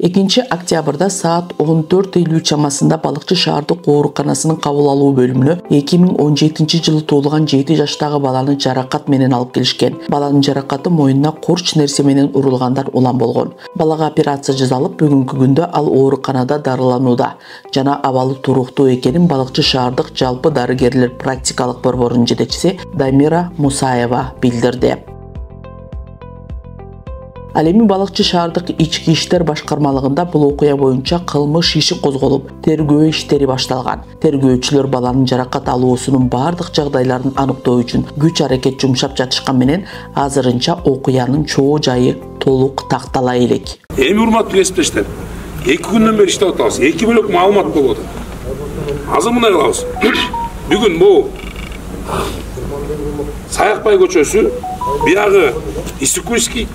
2 октябрда saat 14:53 çamasında Balıkçı Şehirдик ооруканасынын кабыл алуу бөлүмүнө 2017 жылы туулган 7 жаштагы баланы жаракат менен алып келишкен. Баланын жаракаты мойнуна корч нерсе менен урулгандан улам болгон. Балага операция жасалып, бүгүнкү күндө ал ооруканада дарыланууда. Жана абалы туруктуу экенин Balıkçı Şehirдик жалпы дарыгерлер практикалык борборунун жетекчиси Дамира Мусаева билдирди. Ал эми Balıkçı Şehirдик ички иштер башкармалыгында бул окуя боюнча кылмыш иши козголуп, тергөө иштери башталган. Тергөөчүлөр баланын жаракат алуусунун бардык жагдайларын аныктоо үчүн күч аракет жумшап жатышкан менен азырынча окуянын чоо жайы толук тактала элек. Эми урматтуу кесиптештер, 2 күндөн бери иштеп атабыз. 2 бөлөк маалымат болуп атат. Азыр мындай кылабыз. Бүгүн бул Саякбай көчөсү, биягы Исыкульский,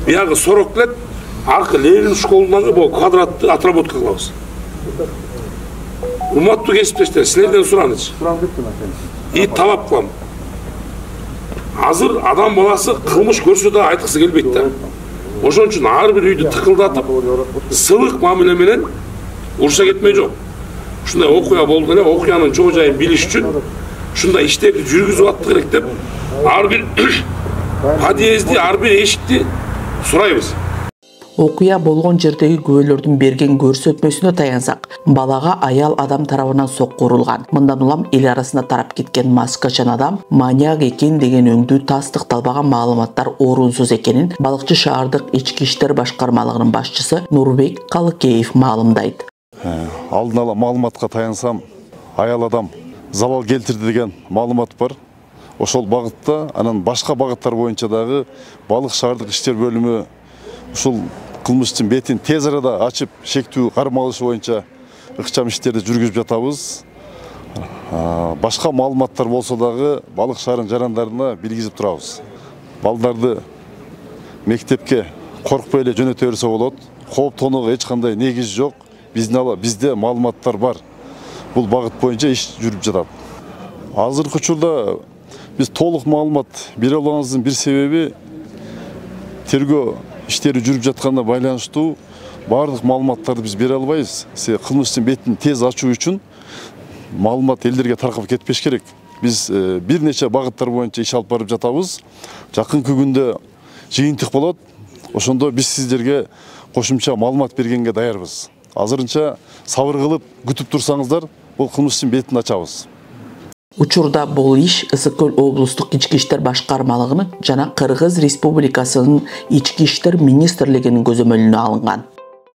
биягы 40 лет, аркы Ленин школундагы бул квадратты отработка кылабыз. Урматтуу кесиптештер, силерден суранычы. И талап кылам. Азыр адам баласы кылмыш көрсө да айткысы келбейт да. Ошон үчүн ар бир үйдү тыкылдатып, сылык мамиле менен урушса кетмей жок. Ушундай окуя болду эле, окуянын чоо жайын билиш үчүн ушундай иштерди жүргүзүп аттык керек деп, ар бир подъезди, ар бир эшикти сурайбыз. Окуя болгон жердеги күбөлөрдүн берген көрсөтмөсүнө таянсак, балага аял адам тарабынан сокку урулган. Мындан улам эл арасында тарап кеткен маскачан адам маньяк экен деген өңдүү тастыкталбаган маалыматтар орунсуз экенин Balıkçı Şehirдик ички иштер башкармалыгынын башчысы Нурбек Калыкеев маалымдайт. Алдын ала маалыматка таянсам, аял адам залал келтирди деген маалымат бар. Ошол багытта, анан башка багыттар боюнча дагы Balıkçı Şehirдик иштер бөлүмү ушул кылмыштын бетин тез арада ачып, шектүү кармоо алышы боюнча ыкчам иштерди жүргүзүп жатабыз. Башка маалыматтар болсо дагы Balıkçı Şehirдин жарандарына билгизип турабыз. Балдарды мектепке коркпой эле жөнөтө берсе болот. Кооптонууга эч кандай негиз жок. Бизде маалыматтар бар. Бул багыт боюнча иш жүрүп жатат. Азыркы учурда биз толук маалымат бере алганыбыздын бир себеби тергөө иштери жүрүп жатканына байланыштуу бардык маалыматтарды биз бере албайбыз. Кылмыштын бетин тез ачуу үчүн маалымат элдерге таркап кетпеш керек. Биз бир нече багыттар боюнча иш алып барып жатабыз. Жакынкы күндө жыйынтык болот. Ошондо биз сиздерге кошумча маалымат бергенге даярбыз. Азырынча сабыр кылып күтүп турсаңыздар, бул кылмыштын бетин ачабыз. Учурда бул иш Ысык-Көл облустук ички иштер башкармалыгынын жана Кыргыз Республикасынын ички иштер министрлигинин көзөмөлүнө алынган.